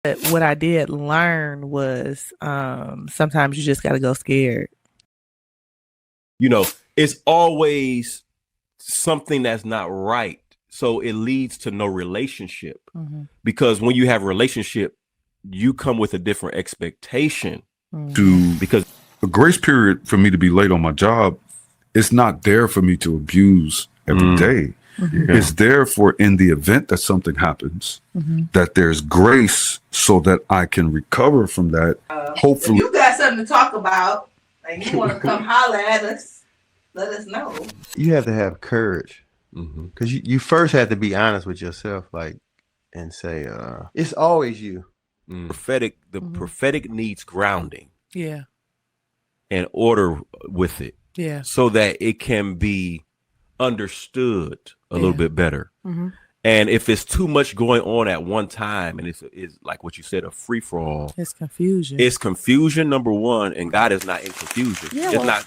But what I did learn was sometimes you just got to go scared. It's always something that's not right. So it leads to no relationship. Mm-hmm. Because when you have a relationship, you come with a different expectation. Because a grace period for me to be late on my job, it's not there for me to abuse every day. Mm-hmm. It's there for in the event that something happens, that there's grace so that I can recover from that. Hopefully. If you got something to talk about and you want to come holler at us, let us know. You have to have courage because you first have to be honest with yourself, and say, it's always you. Prophetic needs grounding. Yeah. And order with it. Yeah. So that it can be understood a little bit better. Mm-hmm. And if it's too much going on at one time, and it's like what you said, a free for all. It's confusion. It's confusion, number one, and God is not in confusion. Yeah, it's not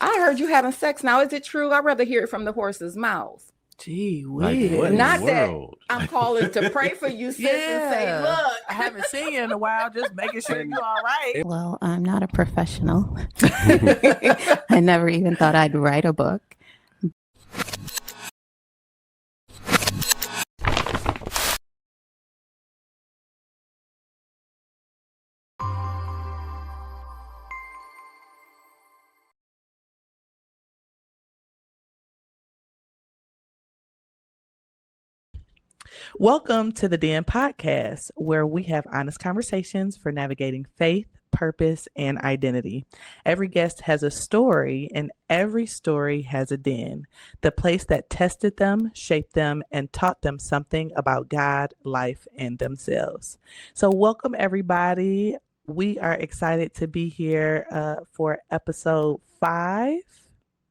I heard you having sex. Now, is it true? I'd rather hear it from the horse's mouth. Gee whiz. Not that I'm calling to pray for you, sis, and say, look, I haven't seen you in a while, just making sure you're all right. Well, I'm not a professional. I never even thought I'd write a book. Welcome to the Den Podcast, where we have honest conversations for navigating faith, purpose, and identity. Every guest has a story, and every story has a den, the place that tested them, shaped them, and taught them something about God, life, and themselves. So welcome, everybody. We are excited to be here for episode 5.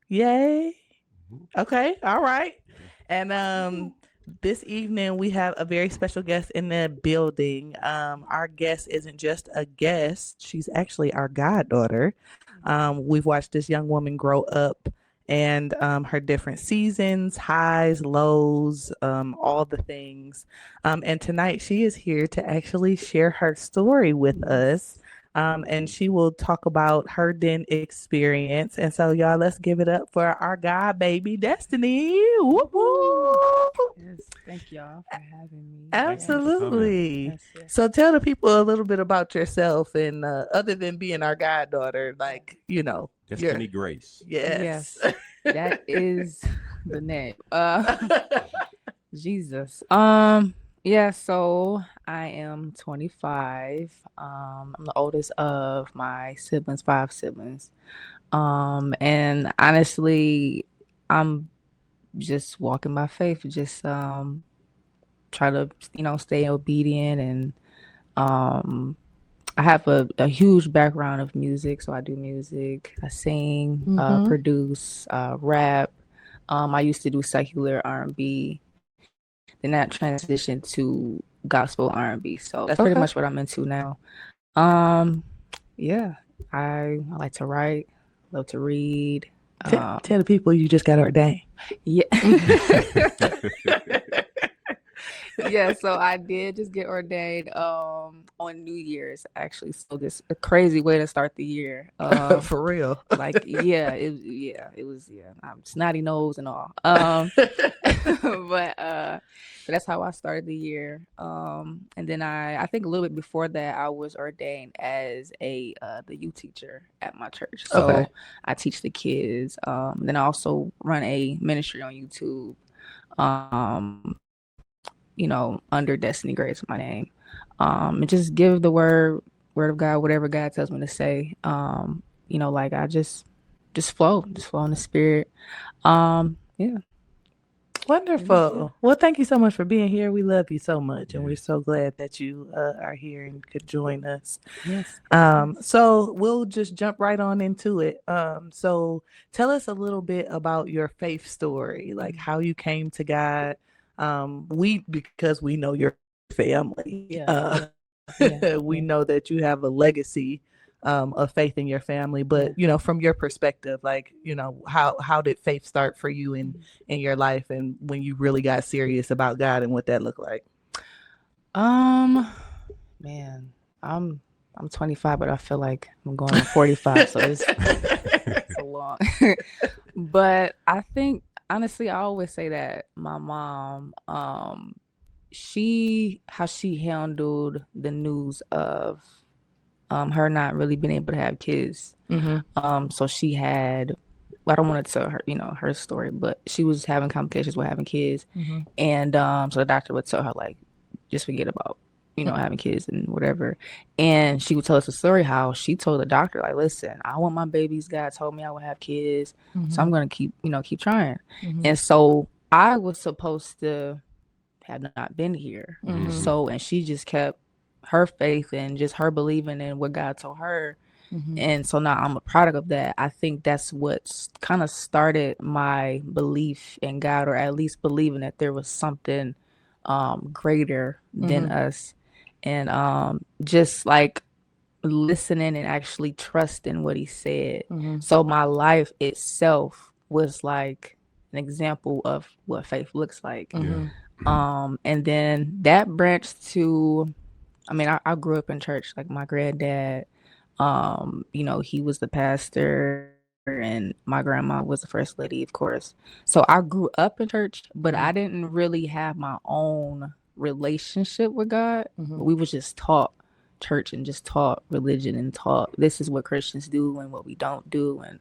Yay. Okay. All right. And this evening, we have a very special guest in the building. Our guest isn't just a guest. She's actually our goddaughter. We've watched this young woman grow up and her different seasons, highs, lows, all the things. And tonight, she is here to actually share her story with us. And she will talk about her den experience. And so, y'all, let's give it up for our God baby, Destiny. Woo-hoo. Yes, thank y'all for having me. Absolutely. Yes. So tell the people a little bit about yourself, and other than being our goddaughter, Destiny Grace. Yes. That is the name. Jesus. Yeah, so I am 25. I'm the oldest of my siblings, 5 siblings. And honestly, I'm just walking by faith, just try to, stay obedient. And I have a huge background of music. So I do music, I sing, produce, rap. I used to do secular R&B. Then that transitioned to gospel R&B. So that's pretty much what I'm into now. Yeah, I like to write, love to read. Tell the people you just got ordained. Yeah. Yeah, so I did just get ordained on New Year's, actually. So this a crazy way to start the year. For real. It was I'm snotty nose and all. But that's how I started the year. And then I think a little bit before that, I was ordained as the youth teacher at my church. So I teach the kids. Then I also run a ministry on YouTube. Under Destiny Grace, my name. And just give the word of God, whatever God tells me to say. I just flow in the spirit. Yeah. Wonderful. Well, thank you so much for being here. We love you so much, and we're so glad that you are here and could join us. Yes. So we'll just jump right on into it. So tell us a little bit about your faith story, like how you came to God. Because we know your family. We know that you have a legacy of faith in your family, but from your perspective, how did faith start for you in your life, and when you really got serious about God and what that looked like? Man, I'm 25, but I feel like I'm going on 45, so it's a long. But I think honestly, I always say that my mom, how she handled the news of her not really being able to have kids. So she had, I don't want to tell her, her story, but she was having complications with having kids, and so the doctor would tell her like, just forget about having kids and whatever. And she would tell us a story how she told the doctor like, listen, I want my babies. God told me I would have kids, so I'm gonna keep trying. And so I was supposed to have not been here. So, and she just kept her faith and just her believing in what God told her. And so now I'm a product of that. I think that's what kind of started my belief in God, or at least believing that there was something greater than us. And just like listening and actually trusting what he said. So my life itself was like an example of what faith looks like. And then that branched to, I grew up in church. Like my granddad, he was the pastor, and my grandma was the first lady, of course. So I grew up in church, but I didn't really have my own relationship with God. We was just taught church and just taught religion and taught this is what Christians do and what we don't do. And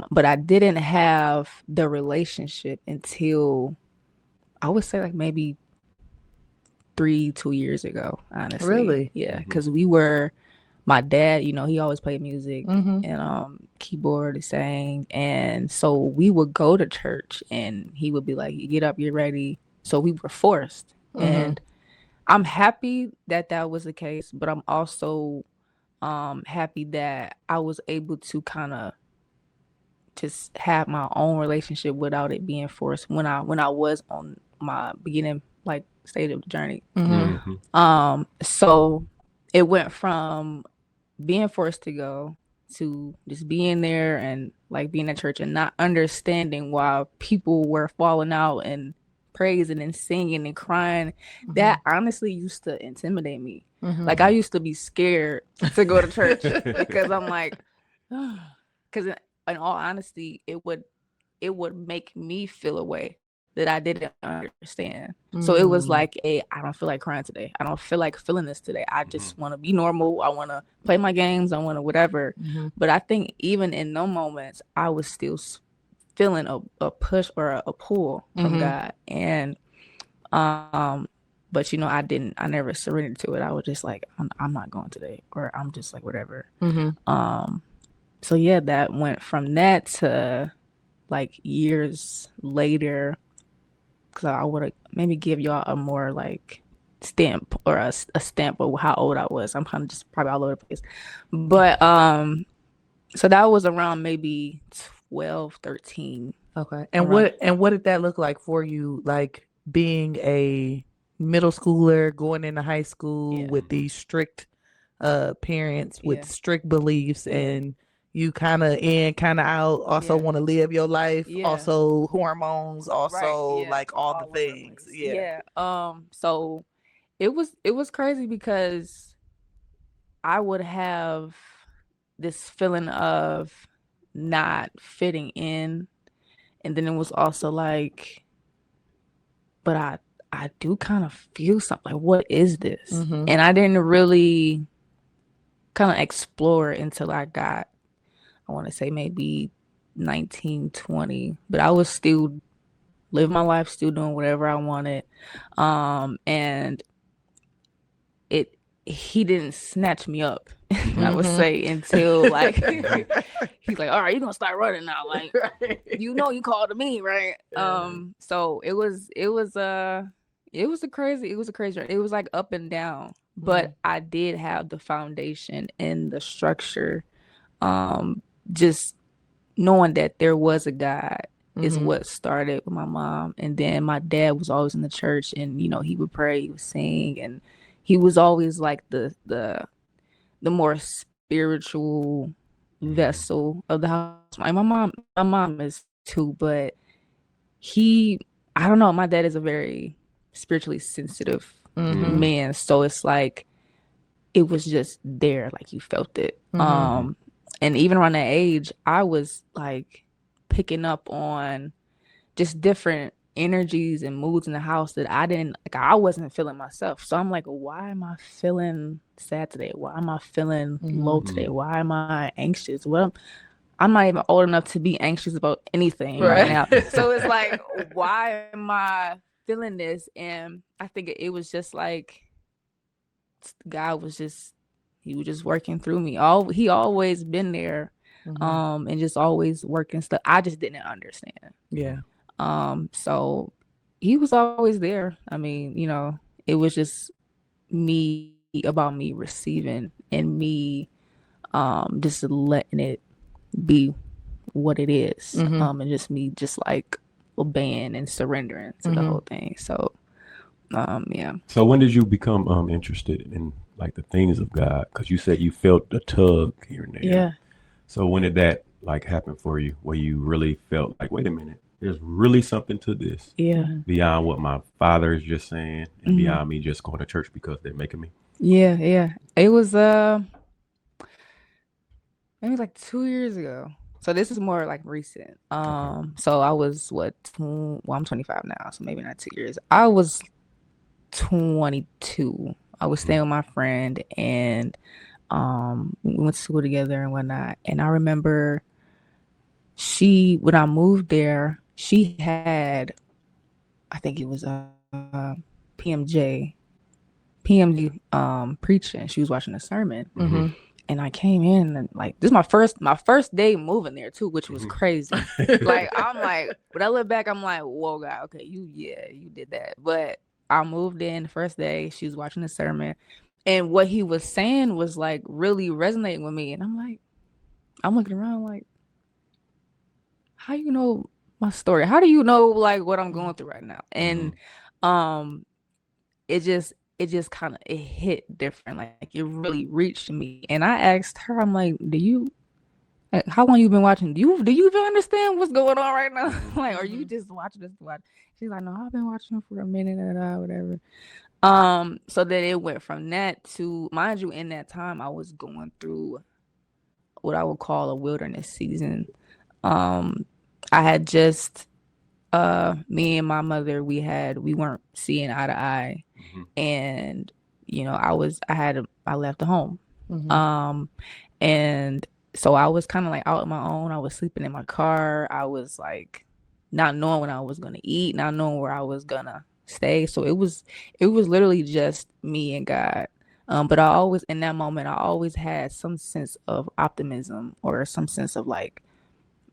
but I didn't have the relationship until I would say like maybe 2 years ago, honestly. Really? Yeah, because my dad, he always played music and keyboard, sang, and so we would go to church and he would be like, you get up, you're ready. So we were forced. And I'm happy that that was the case, but I'm also happy that I was able to kind of just have my own relationship without it being forced when I was on my beginning like stage of the journey. So it went from being forced to go to just being there and like being at church and not understanding why people were falling out and praising and singing and crying. That honestly used to intimidate me. Like I used to be scared to go to church because I'm like, because in all honesty, it would make me feel a way that I didn't understand. So it was like I don't feel like crying today. I don't feel like feeling this today. I just want to be normal. I want to play my games. I want to whatever. But I think even in those moments, I was still feeling a push or a pull from God. And but I never surrendered to it. I was just like, I'm not going today, or I'm just like whatever. So yeah, that went from that to like years later, because I would maybe give y'all a more like stamp or a stamp of how old I was. I'm kind of just probably all over the place. But so that was around maybe 12, 13. Okay. And what did that look like for you, like being a middle schooler going into high school with these strict parents with strict beliefs, and you kind of in, kind of out, also want to live your life, also hormones, also like all the things. So it was crazy because I would have this feeling of not fitting in, and then it was also like, but I do kind of feel something like, what is this? And I didn't really kind of explore until I got, I want to say maybe 19, 20, but I was still living my life, still doing whatever I wanted. And he didn't snatch me up, I would say, until like, he's like, all right, you're going to start running now. Like, you called to me, right? So it was a crazy journey. It was like up and down, but I did have the foundation and the structure. Just knowing that there was a God is what started with my mom. And then my dad was always in the church, and he would pray, he would sing, and he was always like the more spiritual vessel of the house. My mom is too, but I don't know, my dad is a very spiritually sensitive man. So it's like it was just there, like you felt it. Mhm. And even around that age, I was like picking up on just different energies and moods in the house that I wasn't feeling myself. So I'm like, why am I feeling sad today? Why am I feeling low today? Why am I anxious? Well, I'm not even old enough to be anxious about anything right now. So it's like, why am I feeling this? And I think it was just like God was just, he was just working through me. He always been there, and just always working stuff. I just didn't understand. Yeah. So he was always there. I mean, it was just about me receiving and me just letting it be what it is. And just me just like obeying and surrendering to the whole thing. So yeah. So when did you become interested in like the things of God? Because you said you felt a tug here and there. Yeah. So when did that like happen for you, where you really felt like, wait a minute, there's really something to this Yeah. beyond what my father is just saying and beyond me just going to church because they're making me? Yeah. It was maybe like 2 years ago. So this is more like recent. So I was I'm 25 now, so maybe not 2 years. I was 22. I was staying with my friend, and we went to school together and whatnot. And I remember when I moved there, she had, I think it was a PMJ preaching. She was watching a sermon. And I came in and like, this is my first day moving there too, which was crazy. Like, I'm like, when I look back, I'm like, whoa, God, okay, you did that. But I moved in the first day. She was watching the sermon, and what he was saying was like really resonating with me. And I'm looking around like, how you know my story? How do you know like what I'm going through right now? And it just kind of, it hit different. Like it really reached me. And I asked her, I'm like, how long you been watching? Do you even understand what's going on right now? Like, are you just watching this to watch? She's like, no, I've been watching for a minute and whatever. So then it went from that to, mind you, in that time I was going through what I would call a wilderness season. I had just me and my mother, we weren't seeing eye to eye. And I left the home. And so I was kind of like out on my own. I was sleeping in my car. I was like not knowing when I was gonna eat, not knowing where I was gonna stay. So it was literally just me and God. But in that moment, I always had some sense of optimism or some sense of like,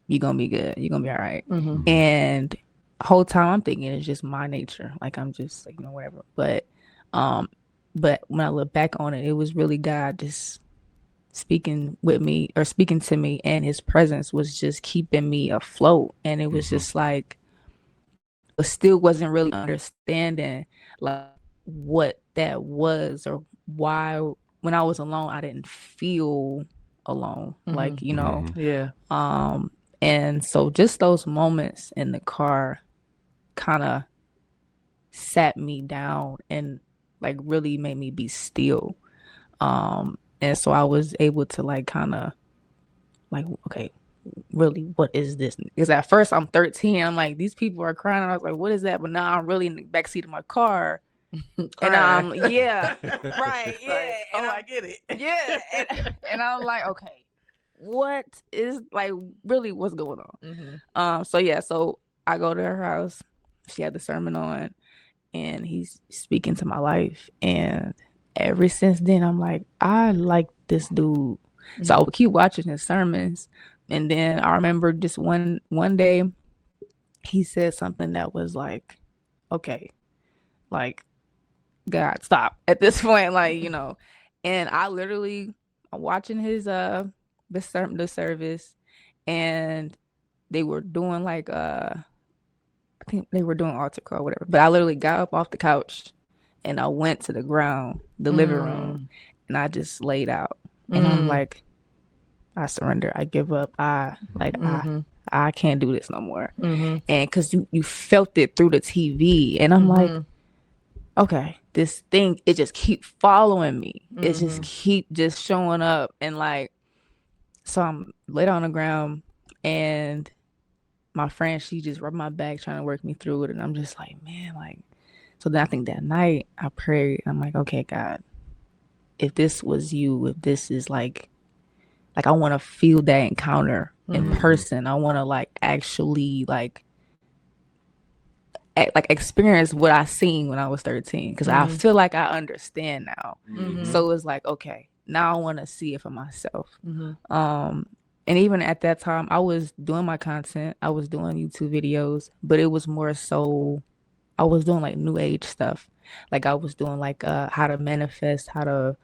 you're gonna be good, you're gonna be all right. And whole time I'm thinking it's just my nature, like I'm just like, whatever. But when I look back on it, it was really God just speaking with me or speaking to me, and his presence was just keeping me afloat. And it was just like, but still wasn't really understanding like what that was, or why when I was alone I didn't feel alone. Like, Yeah. and so just those moments in the car kind of sat me down and like really made me be still. And so I was able to like kind of like, okay, really, what is this? Because at first I'm 13, I'm like, these people are crying, and I was like, what is that? But now I'm really in the backseat of my car. And yeah, right, yeah. Like, and I get it. Yeah, and I'm like, okay, what is like really what's going on? So I go to her house. She had the sermon on, and he's speaking to my life. And ever since then, I'm like, I like this dude. So I would keep watching his sermons. And then I remember just one day, he said something that was like, okay, like, God, stop at this point, like, and I literally, I'm watching his the service, and they were doing like I think they were doing altar call or whatever. But I literally got up off the couch and I went to the ground, the living room, and I just laid out. And I'm like, I surrender. I give up. I can't do this no more. And because you felt it through the TV, and I'm like, okay, this thing, it just keep following me. It just Mhm. keep just showing up. And like, so I'm laid on the ground, and my friend, she just rubbed my back trying to work me through it. And I'm just like, man, like, so then I think that night I prayed. I'm like, okay, God, if this was you, if this is like I want to feel that encounter in Mhm. person. I want to like actually like experience what I seen when I was 13, because I Mhm. feel like I understand now. Mhm. So it's like, okay, now I want to see it for myself. Mhm. And even at that time, I was doing my content. I was doing YouTube videos, but it was more so I was doing like new age stuff. Like I was doing like how to manifest, how to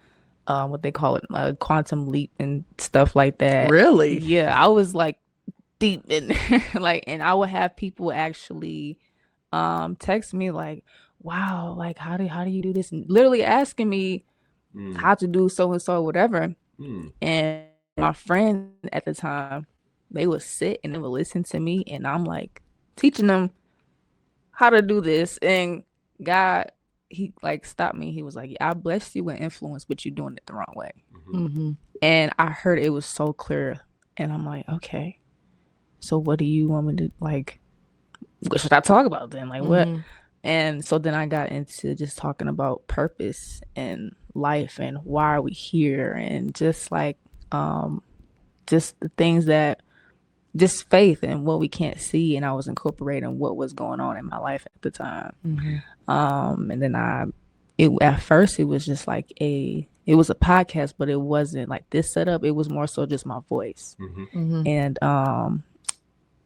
what they call it, quantum leap and stuff like that. Really? Yeah, I was like deep in like, and I would have people actually text me like, wow, like how do you do this, and literally asking me how to do so and so, whatever. And my friends at the time, they would sit and they would listen to me, and I'm like teaching them how to do this. And God, he like stopped me. He was like, I blessed you with influence, but you're doing it the wrong way. Mhm. And I heard it was so clear. And I'm like, okay, so what do you want me to like? What should I talk about then? Like what? Mhm. And so then I got into just talking about purpose and life and why are we here, and just like just the things that just faith and what we can't see. And I was incorporating what was going on in my life at the time. Mhm. And then it at first it was just like it was a podcast, but it wasn't like this setup. It was more so just my voice. Mhm. And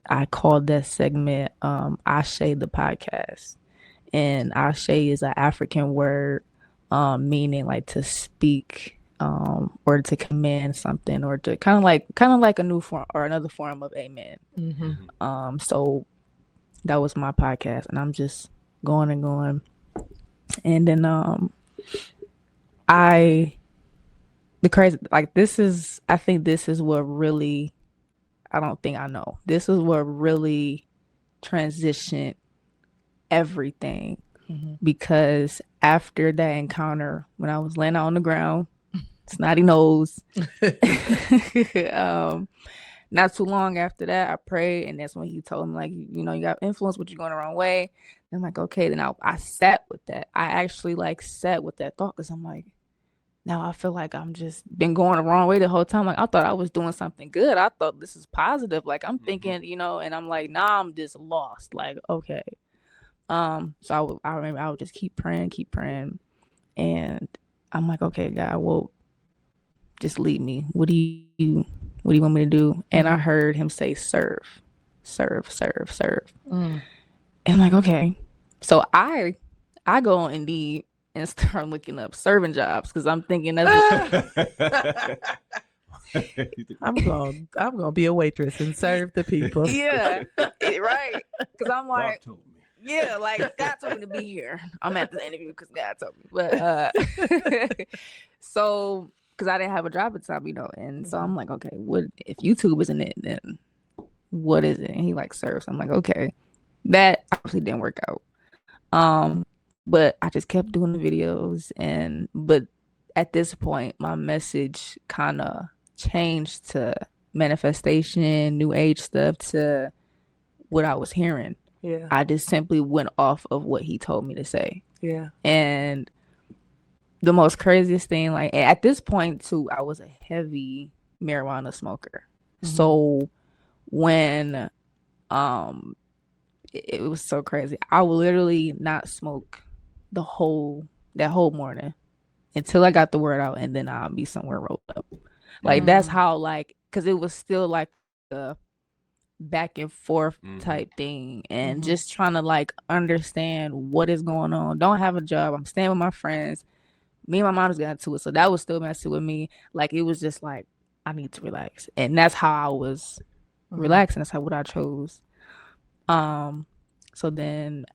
I called that segment Ashe the podcast. And Ashe is an African word meaning like to speak or to command something, or to kind of like a new form or another form of amen. Mhm. So that was my podcast, and I'm just going and going. And then I the crazy, like, this is, I think this is what really, I don't think I know. This is what really transitioned everything, Mhm. because after that encounter, when I was laying out on the ground, snotty nose, not too long after that, I prayed, and that's when he told me, like, you got influence, but you're going the wrong way. And I'm like, okay. Then I sat with that. I actually like sat with that thought, because I'm like, now I feel like I'm just been going the wrong way the whole time. Like I thought I was doing something good. I thought this is positive. Like I'm thinking, and I'm like, nah, I'm just lost. Like, okay. So I remember I would just keep praying, and I'm like, okay, God, well, just lead me. What do you want me to do? And I heard him say, serve, serve, serve, serve. Mm. And I'm like, okay. So I go on Indeed and start looking up serving jobs, because I'm thinking that's I'm gonna be a waitress and serve the people. yeah, right. Because I'm Bob like, told me. yeah, like God told me to be here. I'm at the interview because God told me. But so because I didn't have a job at the time, and so I'm like, okay, what if YouTube isn't it? Then what is it? And he like serves. I'm like, okay, that obviously didn't work out. But I just kept doing the videos, but at this point, my message kind of changed to manifestation, new age stuff, to what I was hearing. Yeah. I just simply went off of what he told me to say. Yeah. And the most craziest thing, like at this point too, I was a heavy marijuana smoker. So when it was so crazy. I would literally not smoke that whole morning until I got the word out, and then I'll be somewhere rolled up. Like that's how, like, because it was still like a back and forth type thing, and just trying to like understand what is going on. Don't have a job. I'm staying with my friends. Me and my mom just got into it, so that was still messing with me. Like it was just like I need to relax, and that's how I was relaxing. That's what I chose. So then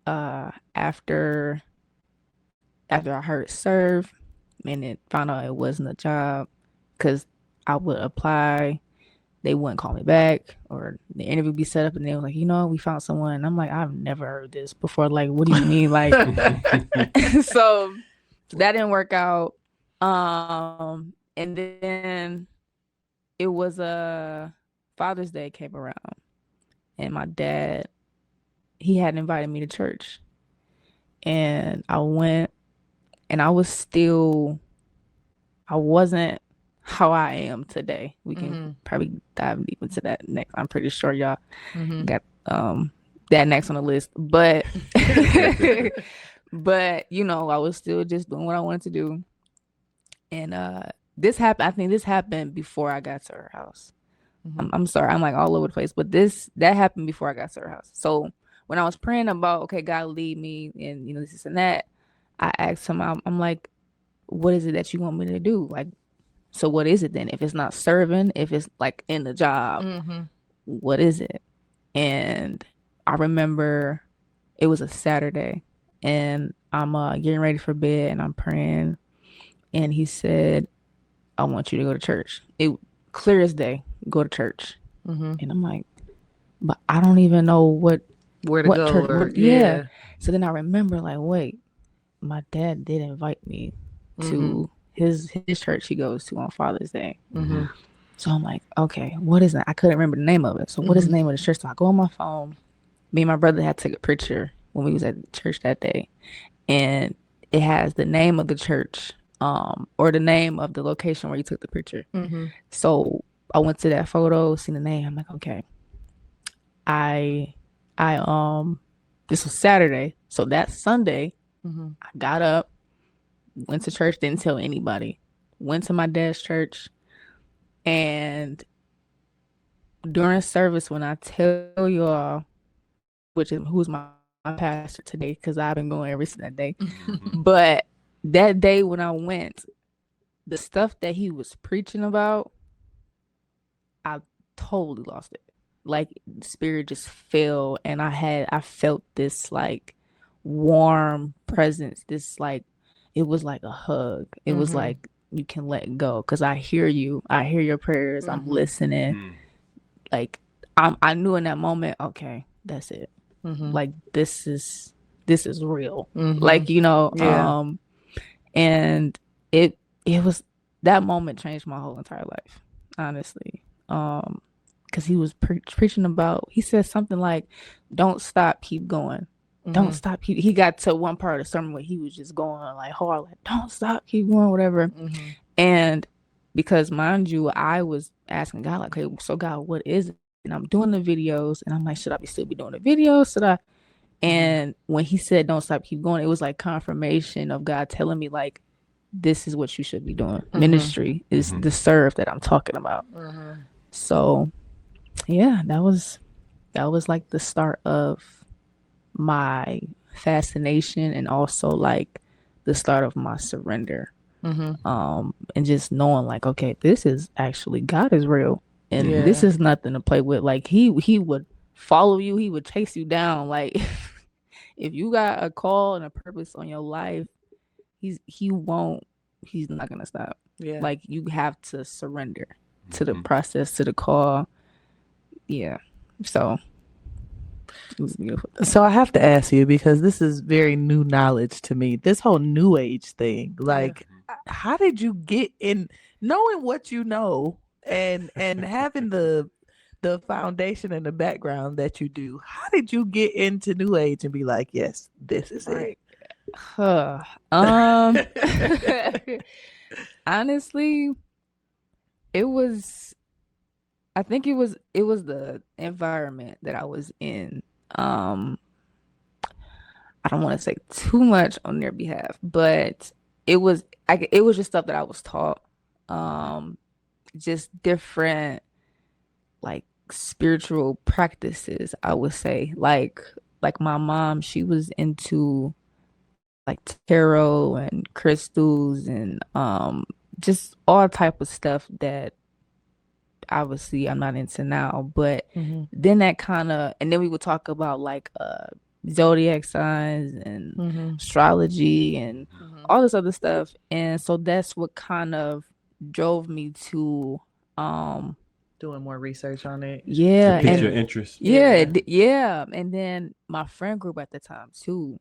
after I heard serve, and it found out it wasn't a job, because I would apply they wouldn't call me back, or the interview be set up and they were like, we found someone. And I'm like, I've never heard this before. Like, what do you mean? Like, so that didn't work out. And then it was Father's Day came around, and my dad, he had invited me to church, and I went, and I wasn't how I am today. We can probably dive deep into that next. I'm pretty sure y'all got that next on the list, but but I was still just doing what I wanted to do. And this happened. I think this happened before I got to her house. I'm sorry, I'm like all over the place, but that happened before I got to her house. So when I was praying about, okay, God lead me, and this and that, I asked him, I'm like, what is it that you want me to do? Like, so what is it then? If it's not serving, if it's like in the job, what is it? And I remember it was a Saturday, and I'm getting ready for bed, and I'm praying, and he said, I want you to go to church. It clear as day, go to church. And I'm like, but I don't even know where to go. Church, yeah. So then I remember, like, wait, my dad did invite me to his church he goes to on Father's Day. So I'm like, okay, what is that? I couldn't remember the name of it. So what is the name of the church? So I go on my phone. Me and my brother had to take a picture when we was at church that day, and it has the name of the church, or the name of the location where you took the picture. So I went to that photo, seen the name. I'm like, okay. I this was Saturday, so that Sunday, I got up, went to church, didn't tell anybody. Went to my dad's church, and during service, when I tell y'all, who's my pastor today, because I've been going every single day, but that day when I went, the stuff that he was preaching about, I totally lost it. Like, the spirit just fell, and I felt this like warm presence, this like, it was like a hug. It was like, you can let go, because I hear you, I hear your prayers, I'm listening. Like, I knew in that moment, okay, that's it. Like, this is real. Like, and it was, that moment changed my whole entire life, honestly. Because he was preaching about, he said something like, don't stop, keep going. Don't stop. He got to one part of the sermon where he was just going like hard, like, don't stop, keep going, whatever. And because, mind you, I was asking God, like, okay, so God, what is it? And I'm doing the videos, and I'm like, should I still be doing the videos? Should I? And when he said, don't stop, keep going, it was like confirmation of God telling me, like, this is what you should be doing. Ministry is the serve that I'm talking about. So yeah, that was like the start of my fascination, and also like the start of my surrender. And just knowing, like, okay, this is actually, God is real, and this is nothing to play with. Like, he would follow you, he would chase you down. Like, if you got a call and a purpose on your life, he's not gonna stop. Like, you have to surrender to the process, to the call. So it was beautiful. So I have to ask you, because this is very new knowledge to me, this whole new age thing. Like, how did you get in, knowing what you know, and having the foundation and the background that you do? How did you get into new age and be like, yes, this is it? Honestly, I think it was the environment that I was in. I don't want to say too much on their behalf, but it was just stuff that I was taught. Just different, like, spiritual practices, I would say. Like my mom, she was into like tarot and crystals, and just all type of stuff that obviously I'm not into now. But then that kind of, and then we would talk about like zodiac signs and astrology and all this other stuff. And so that's what kind of drove me to Doing more research on it. Yeah, To pique your and interest. Yeah. yeah, and then my friend group at the time too,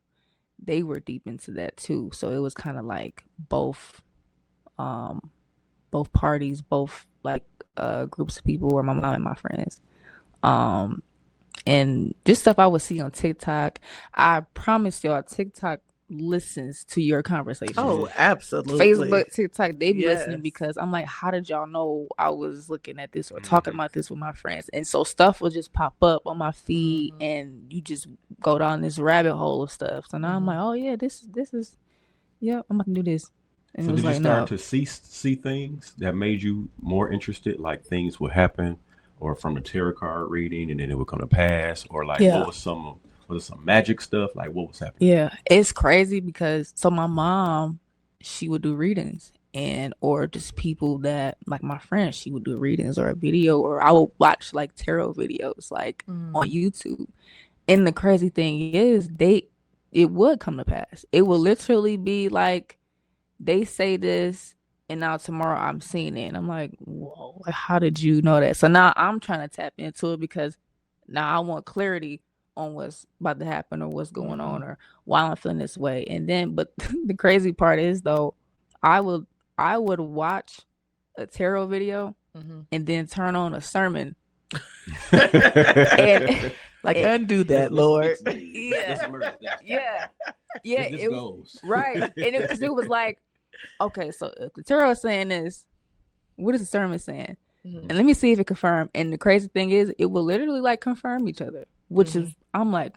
they were deep into that too. So it was kind of like um, both parties, both like groups of people, were my mom and my friends. Um, and just stuff I would see on TikTok. I promise y'all, TikTok listens to your conversations. Oh, absolutely. Facebook, TikTok, they be listening Yes. because I'm like, how did y'all know I was looking at this or talking about this with my friends? And so stuff will just pop up on my feed, and you just go down this rabbit hole of stuff. So now I'm like, oh yeah, this is, yeah, I'm about to do this. And So it was did you like, start no, to see things that made you more interested, like things would happen, or from the tarot card reading, and then it would come to pass, or like Yeah. what was it some magic stuff? Like what was happening? yeah, it's crazy because so my mom, she would do readings, and or just people that like my friends, she would do readings or a video, or I would watch like tarot videos like on YouTube. And the crazy thing is it would come to pass. It will literally be like they say this, and now tomorrow I'm seeing it. And I'm like, whoa, like, how did you know that? So now I'm trying to tap into it because now I want clarity on what's about to happen or what's going on or why I'm feeling this way. And then, but the crazy part is though, I would watch a tarot video and then turn on a sermon. And Like, undo that, Lord. yeah. It was goes. right. And because it was like, okay, so if the tarot is saying this, what is the sermon saying? And let me see if it confirmed. And the crazy thing is, it will literally like confirm each other, which is, I'm like,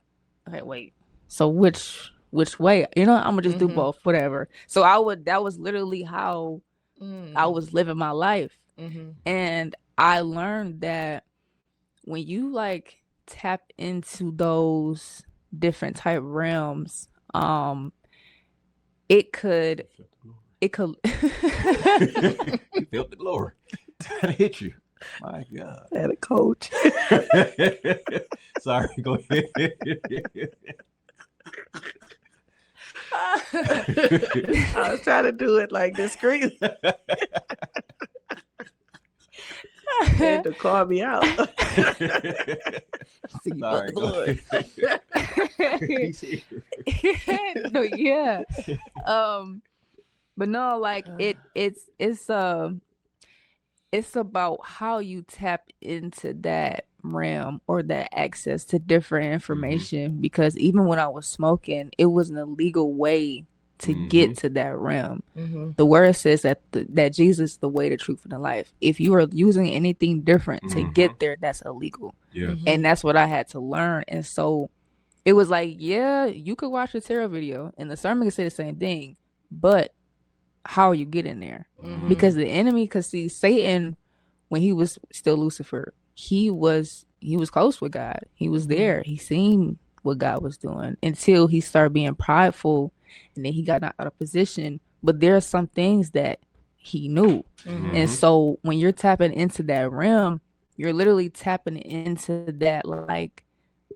okay, wait. So which way? You know, I'm gonna just do both, whatever. So that was literally how I was living my life. And I learned that when you like tap into those different type realms, it could You felt the glory. That hit you. My God. I had a coach. Sorry, go ahead. I was trying to do it like discreetly. Had to call me out. Sorry, go ahead. No, yeah. But no, like it's about how you tap into that realm or that access to different information. Because even when I was smoking, it was an illegal way to get to that realm. The word says that that Jesus is the way, the truth, and the life. If you are using anything different to get there, that's illegal. Yeah. And that's what I had to learn. And so it was like, yeah, you could watch a tarot video and the sermon could say the same thing, but how are you getting there? Because the enemy, because see, Satan, when he was still Lucifer, he was close with God. He was there. He seen what God was doing until he started being prideful, and then he got out of position. But there are some things that he knew. And so when you're tapping into that realm, you're literally tapping into that like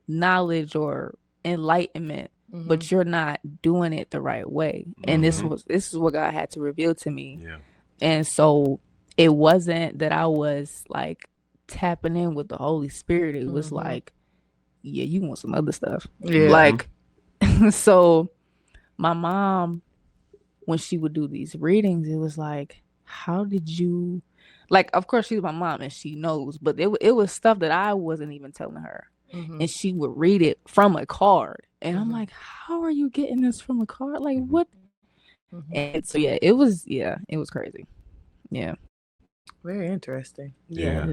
knowledge or enlightenment, but you're not doing it the right way. And this is what God had to reveal to me. Yeah. And so it wasn't that I was like tapping in with the Holy Spirit. It was like, yeah, you want some other stuff. Yeah. Like, so my mom, when she would do these readings, it was like, how did you, like, of course she's my mom and she knows, but it was stuff that I wasn't even telling her. And she would read it from a card. And I'm like, how are you getting this from a card? Like, what? And so, it was crazy. Yeah. Very interesting. Yeah.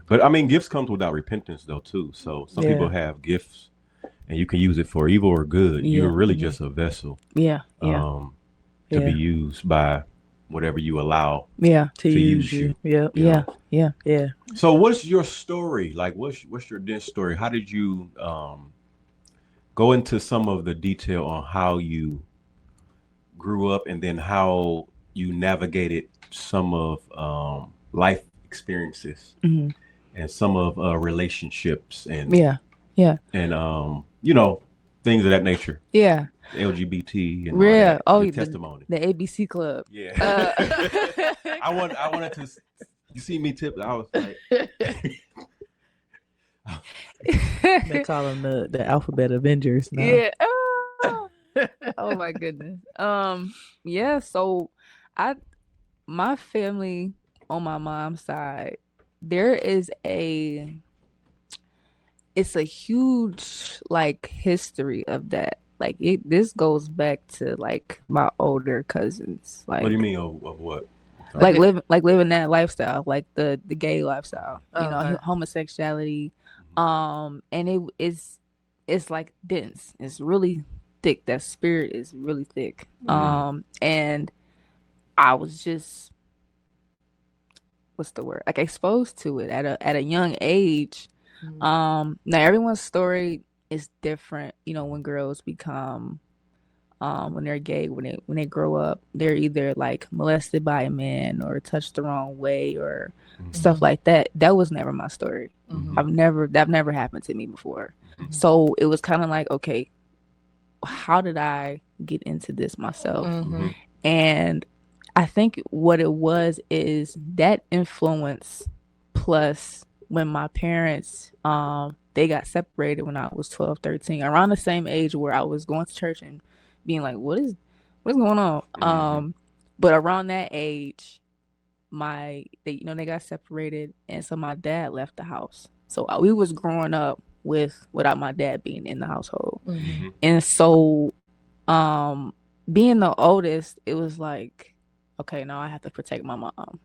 But I mean, gifts comes without repentance though too. So some people have gifts and you can use it for evil or good. You're really just a vessel. Yeah. To be used by whatever you allow Yeah. To use you. Yep. Yeah. know. Yeah. Yeah. So what's your story? Like what's your dance story? How did you go into some of the detail on how you grew up and then how you navigated some of life experiences and some of relationships and and things of that nature. Yeah. LGBT and Yeah. all that, Oh, your testimony. The ABC Club. Yeah. I wanted to You see me tip. I was like, They call them the alphabet Avengers now. Yeah. Oh my goodness. Yeah, so I my family on my mom's side, there is it's a huge like history of that. Like this goes back to like my older cousins. what do you Like mean of what? living that lifestyle, like the gay lifestyle, Okay. homosexuality. And it's like dense. It's really thick. That spirit is really thick. And I was just, what's the word? Like exposed to it at a young age. Now everyone's story is different. When girls become when they're gay, when they grow up, they're either like molested by a man or touched the wrong way or stuff like that. That was never my story. That never happened to me before. So it was kind of like, okay, how did I get into this myself? And I think what it was is that influence plus when my parents they got separated when I was 12, 13, around the same age where I was going to church and being like, what's going on? But around that age, they got separated, and so my dad left the house. So we was growing up without my dad being in the household. And so being the oldest, it was like, okay, now I have to protect my mom.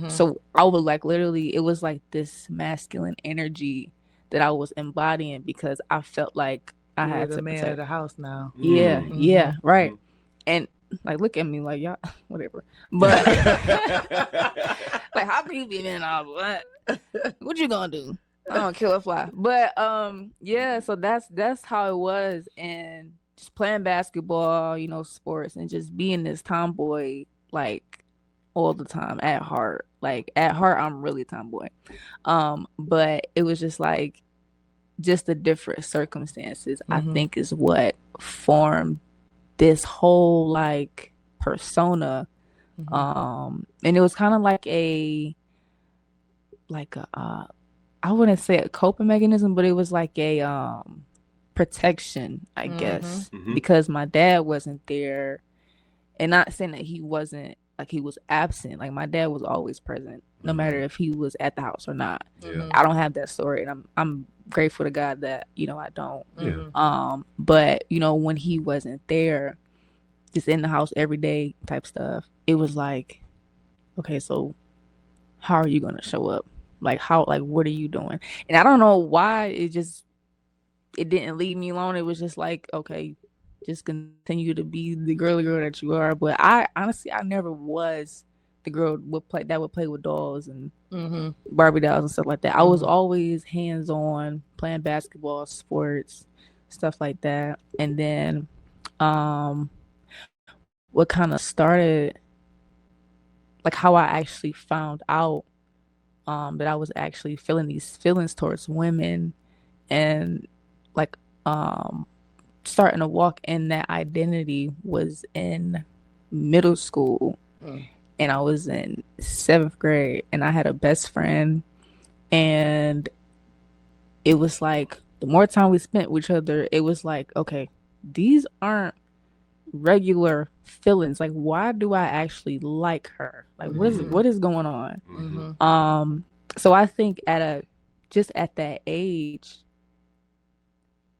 So I would like literally, it was like this masculine energy that I was embodying because I felt like I had the to man protect of the house now. yeah, right. And like look at me like y'all whatever. But like how can you be in what? What you gonna do? I don't kill a fly. But yeah, so that's how it was. And just playing basketball, sports, and just being this tomboy like all the time at heart. Like at heart I'm really tomboy. But it was just like just the different circumstances I think is what formed this whole like persona. And it was kind of like a I wouldn't say a coping mechanism, but it was like a protection, I guess, because my dad wasn't there. And not saying that he wasn't, like he was absent. Like my dad was always present, no matter if he was at the house or not. I don't have that story, and I'm grateful to God that I don't. But when he wasn't there, just in the house every day type stuff, it was like, okay, so how are you gonna show up? Like what are you doing? And I don't know why it didn't leave me alone. It was just like, okay, just continue to be the girly girl that you are. But I honestly, I never was the girl that would play with dolls and Barbie dolls and stuff like that. I was always hands on, playing basketball, sports, stuff like that. And then what kind of started, like how I actually found out that I was actually feeling these feelings towards women and like starting to walk in that identity was in middle school. And I was in 7th grade, and I had a best friend, and it was like the more time we spent with each other, it was like, okay, these aren't regular feelings. Like, why do I actually like her? Like, what is going on? So I think at that age,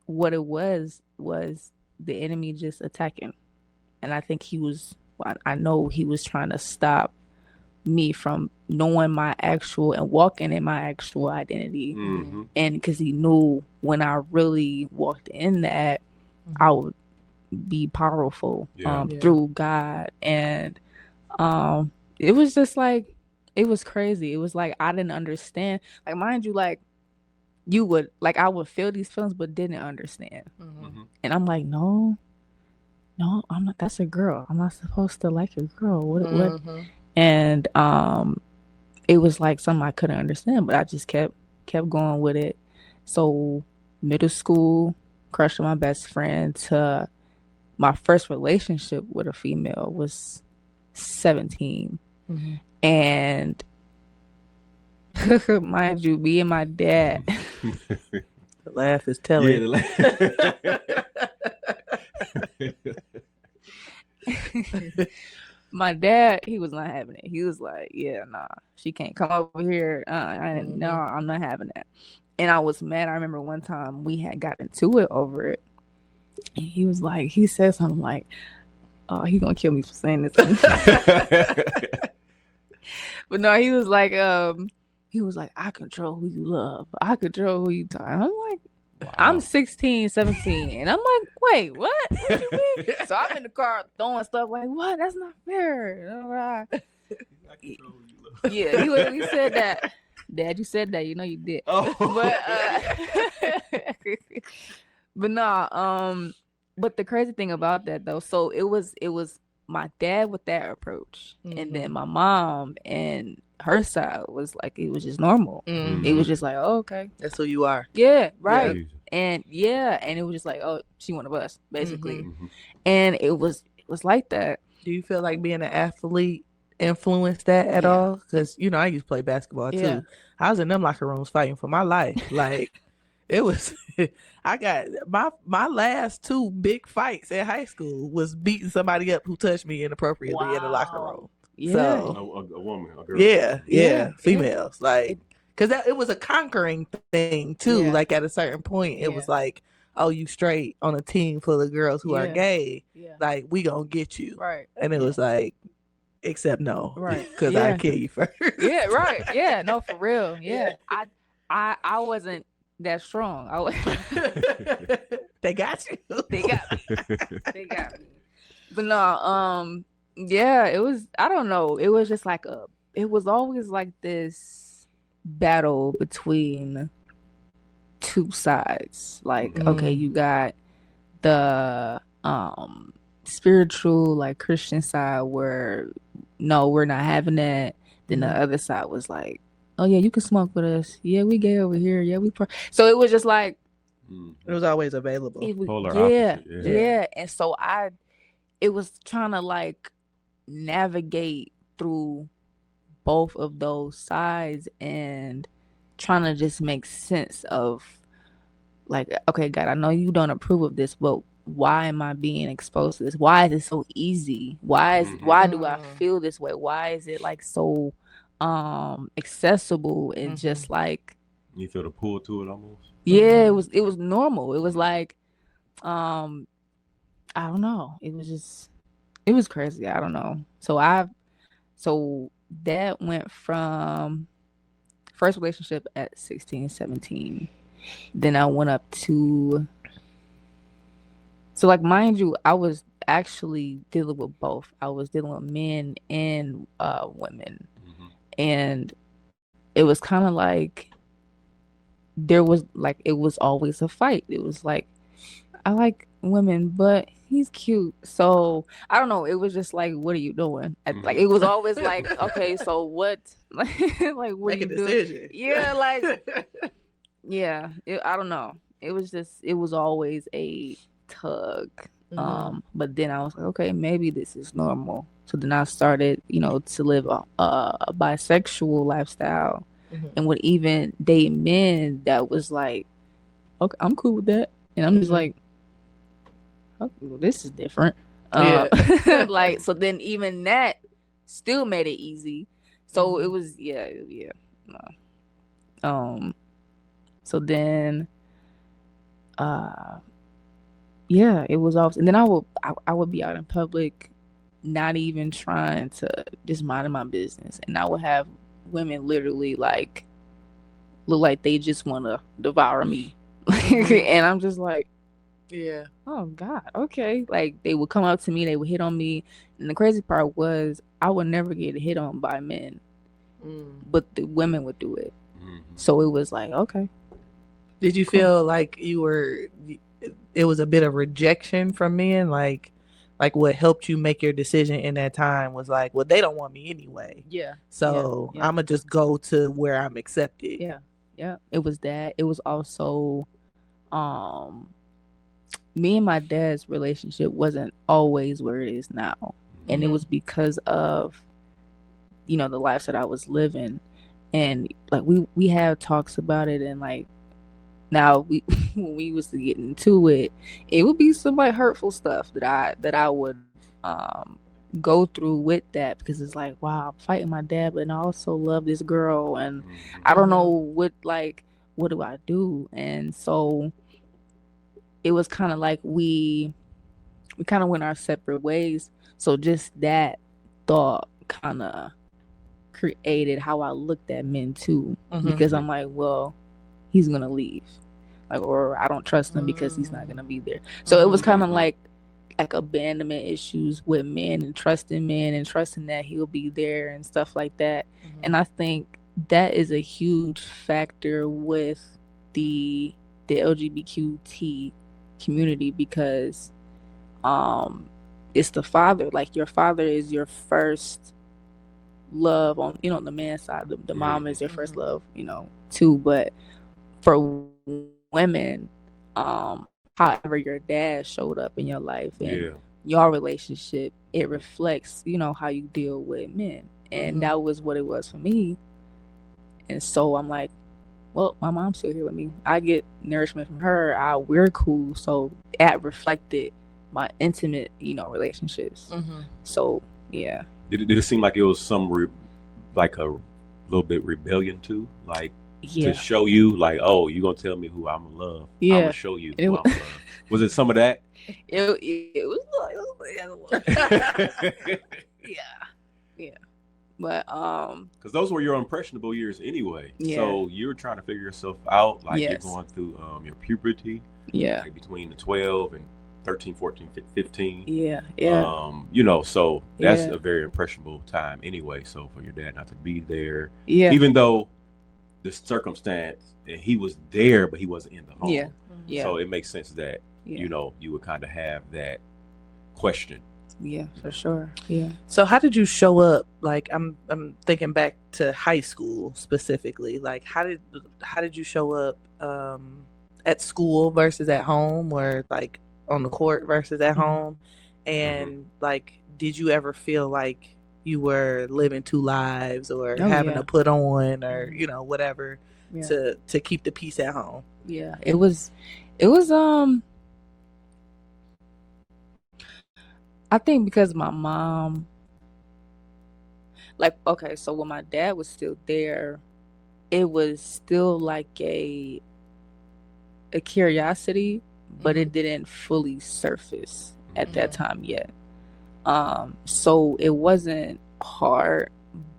what it was the enemy just attacking. And I think I know he was trying to stop me from knowing my actual and walking in my actual identity. And because he knew when I really walked in that, I would be powerful through God. And it was just like, it was crazy. It was like I didn't understand. Like, mind you, like I would feel these feelings but didn't understand. And I'm like, no, I'm not. That's a girl. I'm not supposed to like a girl. What? And it was like something I couldn't understand, but I just kept going with it. So middle school, crushing my best friend, to my first relationship with a female was 17. And Mind you, me and my dad. The laugh is Yeah, telling. My dad, he was not having it. He was like, "Yeah, nah, she can't come over here. No, I'm not having that." And I was mad. I remember one time we had got into it over it, and he was like, he said something like, "Oh, he gonna kill me for saying this." But no, he was like, "I control who you love. I control who you talk." I'm like, I'm 16, 17. And I'm like, wait, what? What you mean? So I'm in the car throwing stuff like, what? That's not fair. Yeah, he literally said that. Dad, you said that. You know you did. Oh. But nah, but the crazy thing about that though, so it was my dad with that approach. And then my mom and her side was like, it was just normal. It was just like, oh, okay. That's who you are. Yeah, right. Yeah. And it was just like, oh, she one of us, basically. And it was like that. Do you feel like being an athlete influenced that at all? Because I used to play basketball too. Yeah. I was in them locker rooms fighting for my life. Like it was. I got my last 2 big fights in high school was beating somebody up who touched me inappropriately in the locker room. Yeah. So A woman, a girl. yeah, females. Like because it was a conquering thing too. Yeah. Like at a certain point, it was like, oh, you straight on a team full of girls who are gay. Yeah. Like we gonna get you. Right. And it was like, except no. Right. Because I kill you first. Yeah, right. Yeah, no, for real. Yeah. I wasn't that strong. They got you. They got me. They got me. But no, yeah, it was, I don't know. It was just like it was always like this battle between 2 sides. Like, okay, you got the spiritual, like Christian side where no, we're not having that. Then the other side was like, oh yeah, you can smoke with us. Yeah, we gay over here. Yeah, so it was just like it was always available. Polar opposite. opposite. Yeah. And so it was trying to like navigate through both of those sides and trying to just make sense of like, okay, God, I know you don't approve of this, but why am I being exposed to this? Why is it so easy? Why do I feel this way? Why is it like so accessible and just like you feel the pull to it almost? Yeah, it was normal. It was like I don't know. It was crazy. I don't know. So that went from first relationship at 16, 17. Then I went up to, so like, mind you, I was actually dealing with both. I was dealing with men and women. And it was kind of like there was like, it was always a fight. It was like, I like women, but he's cute. So I don't know. It was just like, what are you doing? Like, it was always like, okay, so what? Like, what Make are a you decision. doing? Yeah, like, yeah. I don't know. It was always a tug. But then I was like, okay, maybe this is normal. So then I started, to live a bisexual lifestyle, and would even date men that was like, okay, I'm cool with that, and I'm just like, okay, well, this is different. Like, so then even that still made it easy. So it was, no. So then, it was always, and then I would be out in public, not even trying to, just minding my business, and I would have women literally like look like they just want to devour me, and I'm just like, yeah, oh God, okay. Like, they would come up to me, they would hit on me, and the crazy part was I would never get hit on by men, but the women would do it. So it was like, okay. Did you feel like it was a bit of rejection from men? Like what helped you make your decision in that time was like, well, they don't want me anyway. Yeah. So I'm going to just go to where I'm accepted. Yeah. Yeah. It was that. It was also, me and my dad's relationship wasn't always where it is now. And it was because of, the life that I was living. And like we have talks about it, and like now we when we was to get into it, it would be some like hurtful stuff that I would go through with that, because it's like, wow, I'm fighting my dad, but I also love this girl, and I don't know what do I do. And so it was kind of like we kind of went our separate ways. So just that thought kind of created how I looked at men too, because I'm like, well, he's gonna leave, like, or I don't trust him because he's not gonna be there. So it was kind of like abandonment issues with men, and trusting that he'll be there and stuff like that. And I think that is a huge factor with the LGBTQ community, because it's the father. Like, your father is your first love on, the man's side. The mom is your first love, too. But for women, however your dad showed up in your life and your relationship, it reflects, how you deal with men. And that was what it was for me. And so I'm like, well, my mom's still here with me. I get nourishment from her. We're cool. So that reflected my intimate, relationships. So yeah. Did it seem like it was like a little bit rebellion too? Like, to show you, like, oh, you gonna tell me who I'm gonna love? I'm gonna show you who I'm gonna love. Was it some of that? It was yeah. But because those were your impressionable years anyway. Yeah. So you're trying to figure yourself out, like Yes. you're going through your puberty. Yeah. Like between the 12 and 13, 14, 15. Yeah. So that's Yeah. a very impressionable time anyway. So for your dad not to be there, Yeah. even though the circumstance, and he was there, but he wasn't in the home. Yeah. Yeah. So it makes sense that, you would kind of have that question. Yeah, for sure. Yeah. So how did you show up? Like, I'm thinking back to high school specifically. Like, how did you show up at school versus at home, or like on the court versus at home? And like, did you ever feel like you were living two lives, or having to put on, or whatever, to keep the peace at home? Yeah. It was I think because my mom, like, okay, so when my dad was still there, it was still like a curiosity, but it didn't fully surface at that time yet. So it wasn't hard,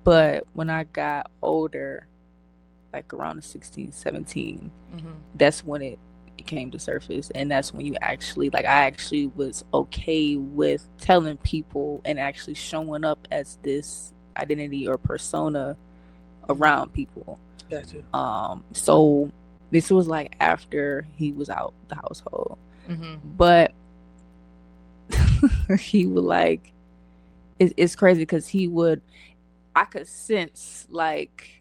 but when I got older, like around 16, 17, that's when it came to surface. And that's when I actually was okay with telling people and actually showing up as this identity or persona around people. Gotcha. So this was like after he was out the household. But he would like, it's crazy because I could sense like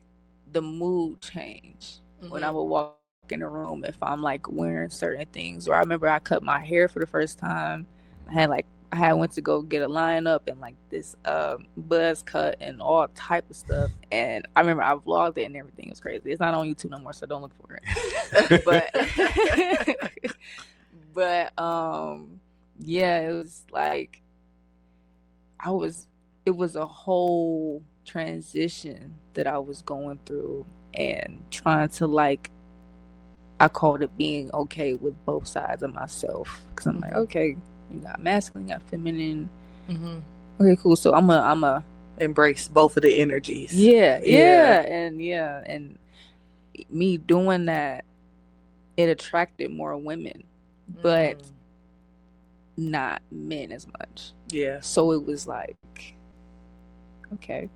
the mood change when I would walk in the room, if I'm like wearing certain things. Or I remember I cut my hair for the first time. I had went to go get a line up and like this buzz cut and all type of stuff. And I remember I vlogged it and everything. It was crazy. It's not on YouTube no more, so don't look for it. but yeah, it was like it was a whole transition that I was going through, and trying to like, I called it being okay with both sides of myself, because I'm like, okay, you got masculine, you got feminine. Okay, cool. So I'm a embrace both of the energies. Yeah, and me doing that, it attracted more women, but not men as much. Yeah. So it was like, okay.